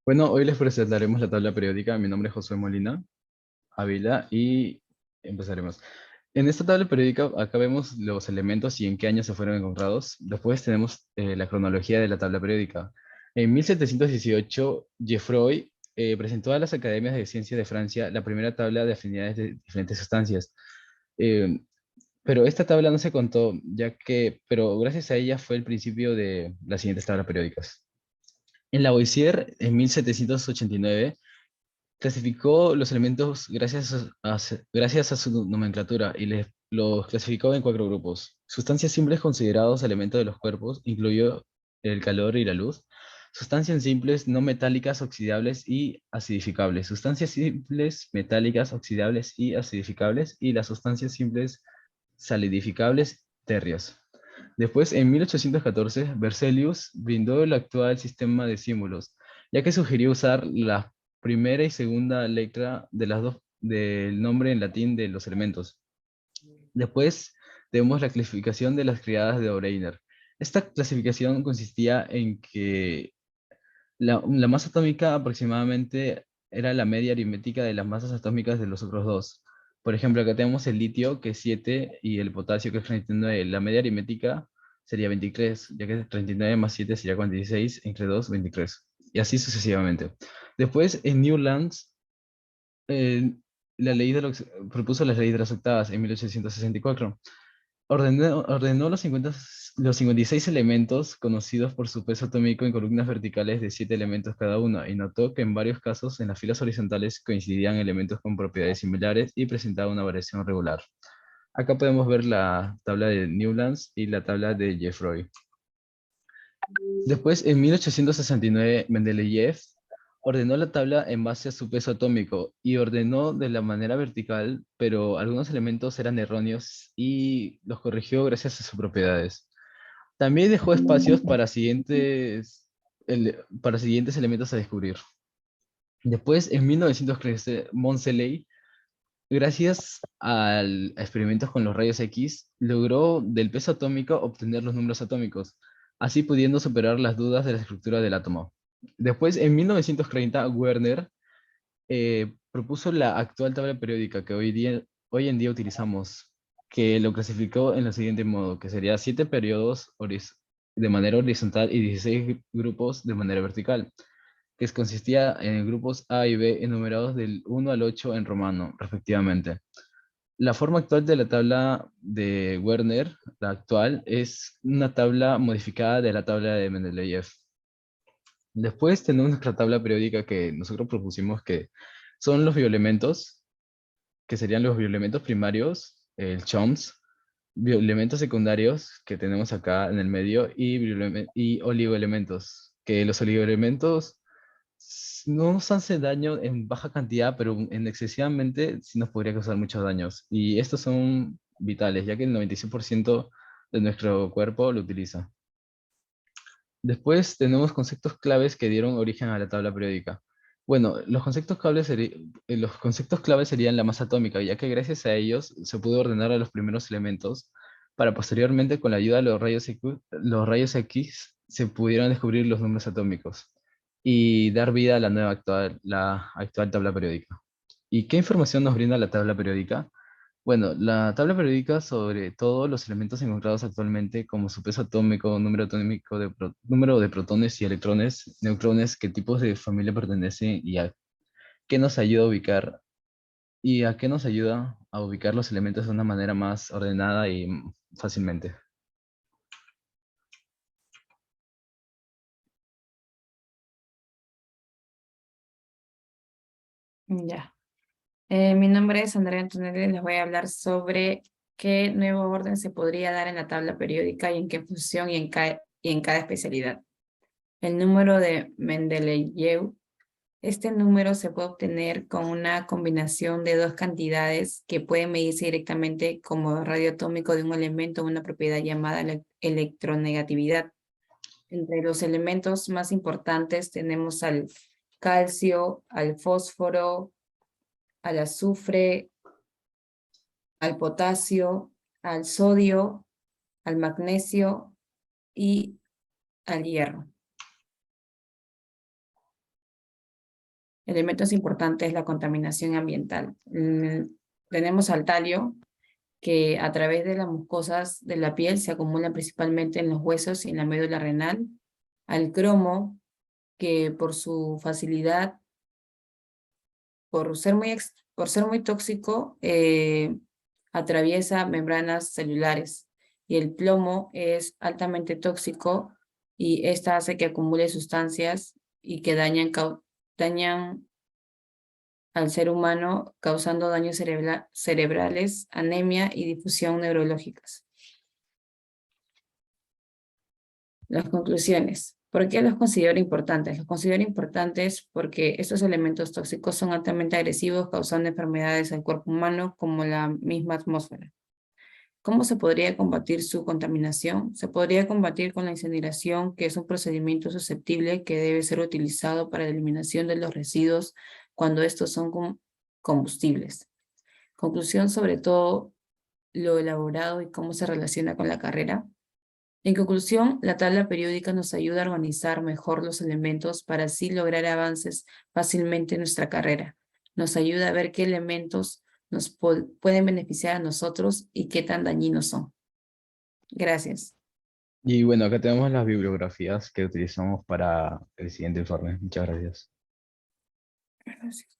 Bueno, hoy les presentaremos la tabla periódica. Mi nombre es José Molina Ávila y empezaremos. En esta tabla periódica acá vemos los elementos y en qué año se fueron encontrados. Después tenemos la cronología de la tabla periódica. En 1718, Geoffroy presentó a las academias de ciencias de Francia la primera tabla de afinidades de diferentes sustancias. Eh, pero esta tabla no se contó, pero gracias a ella fue el principio de las siguientes tablas periódicas. En Lavoisier, en 1789, clasificó los elementos gracias a su nomenclatura y los clasificó en cuatro grupos. Sustancias simples considerados elementos de los cuerpos, incluyó el calor y la luz. Sustancias simples no metálicas, oxidables y acidificables. Sustancias simples metálicas, oxidables y acidificables. Y las sustancias simples salidificables térreas. Después, en 1814, Berzelius brindó el actual sistema de símbolos, ya que sugirió usar la primera y segunda letra de las dos del nombre en latín de los elementos. Después tenemos la clasificación de las criadas de O'Reilly. Esta clasificación consistía en que la masa atómica aproximadamente era la media aritmética de las masas atómicas de los otros dos. Por ejemplo, acá tenemos el litio, que es 7, y el potasio, que es 39. La media aritmética sería 23, ya que 39 más 7 sería 46, entre 2, 23. Y así sucesivamente. Después, en Newlands, eh, propuso la ley de las octavas en 1864. Ordenó los 56 elementos conocidos por su peso atómico en columnas verticales de 7 elementos cada uno, y notó que en varios casos en las filas horizontales coincidían elementos con propiedades similares y presentaban una variación regular. Acá podemos ver la tabla de Newlands y la tabla de Geoffroy. Después, en 1869, Mendeleev ordenó la tabla en base a su peso atómico y ordenó de la manera vertical, pero algunos elementos eran erróneos y los corrigió gracias a sus propiedades. También dejó espacios para siguientes elementos a descubrir. Después, en 1913, Monseley, gracias a experimentos con los rayos X, logró del peso atómico obtener los números atómicos, así pudiendo superar las dudas de la estructura del átomo. Después, en 1930, Werner propuso la actual tabla periódica que hoy en día utilizamos, que lo clasificó en el siguiente modo, que sería 7 periodos de manera horizontal y 16 grupos de manera vertical, consistía en grupos A y B enumerados del 1 al 8 en romano, respectivamente. La forma actual de la tabla de Werner, la actual, es una tabla modificada de la tabla de Mendeleev. Después tenemos nuestra tabla periódica que nosotros propusimos, que son los bioelementos, que serían los bioelementos primarios, el CHOMS, bioelementos secundarios que tenemos acá en el medio y oligoelementos, que los oligoelementos no nos hacen daño en baja cantidad, pero en excesivamente sí nos podría causar muchos daños. Y estos son vitales, ya que el 96% de nuestro cuerpo lo utiliza. Después tenemos conceptos claves que dieron origen a la tabla periódica. Bueno, los conceptos claves serían la masa atómica, ya que gracias a ellos se pudo ordenar a los primeros elementos para posteriormente, con la ayuda de los rayos X, se pudieran descubrir los números atómicos y dar vida a la actual tabla periódica. ¿Y qué información nos brinda la tabla periódica? Bueno, la tabla periódica sobre todos los elementos encontrados actualmente, como su peso atómico, número de protones y electrones, neutrones, qué tipos de familia pertenecen y a qué nos ayuda a ubicar y a qué nos ayuda a ubicar los elementos de una manera más ordenada y fácilmente. Ya. Mi nombre es Andrea Antonelli y les voy a hablar sobre qué nuevo orden se podría dar en la tabla periódica y en qué función y en cada especialidad. El número de Mendeleev. Este número se puede obtener con una combinación de dos cantidades que pueden medirse directamente como radio atómico de un elemento, una propiedad llamada electronegatividad. Entre los elementos más importantes tenemos al calcio, al fósforo, al azufre, al potasio, al sodio, al magnesio y al hierro. elementos importantes es la contaminación ambiental. Tenemos al talio, que a través de las mucosas de la piel se acumulan principalmente en los huesos y en la médula renal. Al cromo, que por su facilidad, por ser muy tóxico, atraviesa membranas celulares. Y el plomo es altamente tóxico y esta hace que acumule sustancias y que dañan al ser humano, causando daños cerebrales, anemia y difusión neurológicas. Las conclusiones. ¿Por qué los considero importantes? Los considero importantes porque estos elementos tóxicos son altamente agresivos, causando enfermedades al cuerpo humano como la misma atmósfera. ¿Cómo se podría combatir su contaminación? Se podría combatir con la incineración, que es un procedimiento susceptible que debe ser utilizado para la eliminación de los residuos cuando estos son combustibles. Conclusión sobre todo lo elaborado y cómo se relaciona con la carrera. En conclusión, la tabla periódica nos ayuda a organizar mejor los elementos para así lograr avances fácilmente en nuestra carrera. Nos ayuda a ver qué elementos nos pueden beneficiar a nosotros y qué tan dañinos son. Gracias. Y bueno, acá tenemos las bibliografías que utilizamos para el siguiente informe. Muchas gracias. Gracias.